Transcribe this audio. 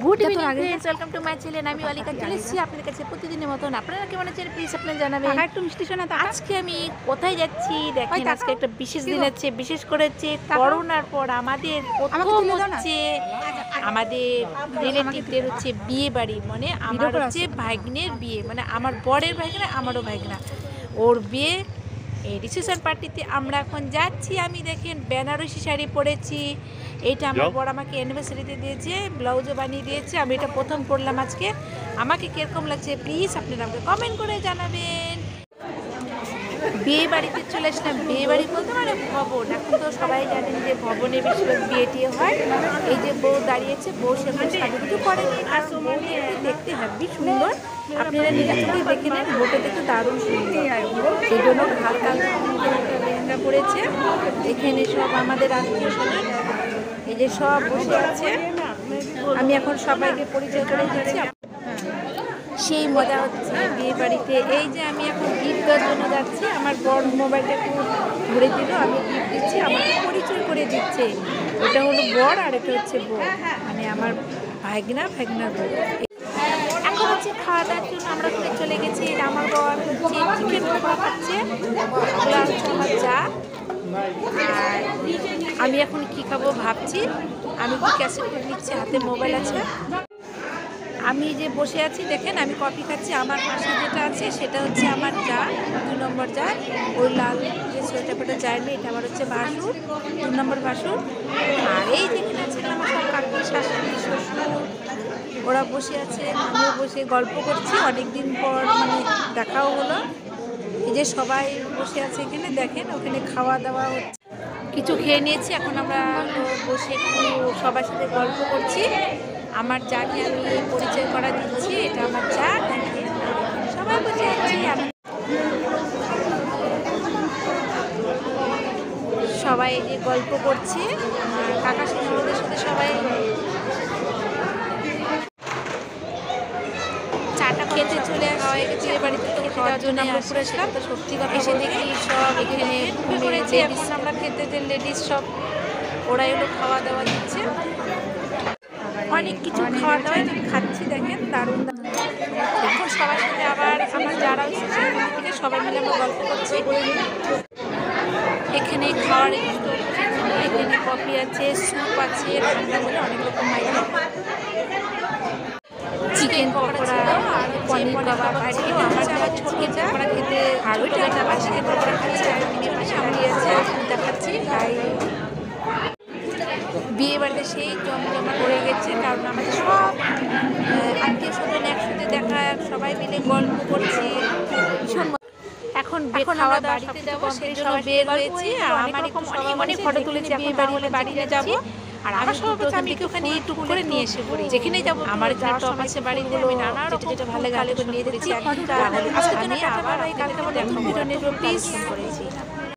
Good evening friends, welcome to my channel. আমি অলিকা চলে এসেছি আপনাদের কাছে প্রতিদিনের মতন। আপনারা কেমন আছেন প্লিজ আপনারা জানাবেন। একটু মিষ্টি শোনা তো। আজকে আমি কোথায় যাচ্ছি দেখেন, আজকে একটা বিশেষ দিন আছে। বিশেষ করে হচ্ছে করোনার পর আমাদের প্রথম হচ্ছে আমাদের রিলেটিভদের হচ্ছে বিয়ে বাড়ি, মানে আমার হচ্ছে ভাগ্নের বিয়ে, মানে আমার বরের ভাগ্না আমারও ভাগ্না, ওর বিয়ে। এই রিসেপশন পার্টিতে আমরা এখন যাচ্ছি। আমি দেখেন বেনারসি শাড়ি পরেছি, এইটা আমার বড় আমাকে অ্যানিভার্সারিতে দিয়েছে, ব্লাউজও বানিয়ে দিয়েছে। আমি এটা প্রথম পরলাম আজকে। আমাকে কীরকম লাগছে প্লিজ আপনারা আমাকে কমেন্ট করে জানাবেন। বিয়ে বাড়িতে চলে আসলাম। বিয়ে বাড়ি বলতে মানে ভবন। এখন তো সবাই জানেন যে ভবনে বেশিরভাগ বিয়ে টিয়ে হয়। এই যে বউ দাঁড়িয়েছে, বউ সেরকম সাজুগুজু করেনি, আর বউ দেখতে হেব্বি সুন্দর। আপনারা নিজের চোখে দেখে নেন, বউটা দেখতে দারুণ সুন্দর। সেই জন্য হালকা লেহেঙ্গা পরেছে। এখানে সব আমাদের আত্মীয় স্বজন এই যে সব বসে আছে। আমি এখন সবাইকে পরিচয় করে দিচ্ছি। সেই মজা হচ্ছে বিয়ে বাড়িতে। এই যে আমি এখন গিফট দেওয়ার জন্য যাচ্ছি। আমার বড় মোবাইলটা একটু ঘুরে দিল, আমি গিফট দিচ্ছি, আমাকে পরিচয় করে দিচ্ছে। এটা হলো বর আর এটা হচ্ছে বউ, মানে আমার ভাগনার বউ। এখন হচ্ছে খাওয়া দাওয়ার জন্য আমরা ঘুরে চলে গেছি। আমার বর হচ্ছে চিকেন পকোড়া খাচ্ছে, ওগুলো হচ্ছে আমার চা। আর আমি এখন কি খাবো ভাবছি। আমি কি ক্যাসেট করে নিচ্ছি, হাতে মোবাইল আছে। আমি যে বসে আছি দেখেন, আমি কফি খাচ্ছি। আমার পাশে যেটা আছে সেটা হচ্ছে আমার চা, 2 নম্বর চা। ওই লাল যে সোয়েটার পেটা চায়ের মেয়ে, এটা আমার হচ্ছে ভাসুর, 2 নম্বর ভাসুর। আর এই যেখানে আছে আমার সব কাকি শাশুড়ি শ্বশুর, ওরা বসে আছে, আমিও বসে গল্প করছি। অনেকদিন পর মানে দেখাও হলো। এই যে সবাই বসে আছে এখানে দেখেন, ওখানে খাওয়া দাওয়া হচ্ছে, কিছু খেয়ে নিয়েছি। এখন আমরা বসে একটু সবার সাথে গল্প করছি। আমার চাকে আমি পরিচয় করা দিচ্ছি, এটা আমার চা। সবাই বসে আছি, সবাই যে গল্প করছে, আমার কাকা শ্বশুরদের সাথে সবাই চাটা খেতে চলে আসা হয়ে গেছে। এ বাড়িতে তো খাওয়ার জন্য আমরা পুরো তো সত্যি কথা এসে দেখি সব এখানে করেছে। এখন আমরা খেতে যে লেডিস সব ওরা এগুলো খাওয়া দাওয়া দিচ্ছে, অনেক কিছু খাওয়া দাওয়া খাচ্ছি দেখেন, দারুণ। এখন সবার সাথে আবার আমার যারা থেকে সবাই মিলে আমরা গল্প করছি। এখানে খাওয়ার এখানে কফি আছে, স্যুপ আছে, ঠান্ডা বলে অনেক রকম আইটেম, চিকেন পকোড়া আর পনির কাবাব আছে। আমার যারা ছোটো পকোড়া খেতে আর ওইটা একটা বাসিকে পকোড়া খাচ্ছে, আর মেয়ের পাশে আমি আছে দেখাচ্ছি। তাই বিয়ে বাড়িতে সেই জমজমা পড়ে গেছে, কারণ আমাদের সব আত্মীয় স্বজন একসাথে দেখা, সবাই মিলে গল্প করছি। এখন খাওয়া বাড়িতে যাবো, সেই জন্য বের হয়েছি। আর আমার অনেক ফটো তুলেছি, বিয়ে বাড়ি হলে বাড়িতে যাবো। আর আমার সব আমি ওখানে একটু করে নিয়ে এসে পড়ি, যেখানে যাবো আমার টপ আছে বাড়িতে, আমি নানা রকম যেটা ভালো লাগে নিয়ে যাচ্ছি। আজকে আবার কালকে দেখা প্লিজ করেছি।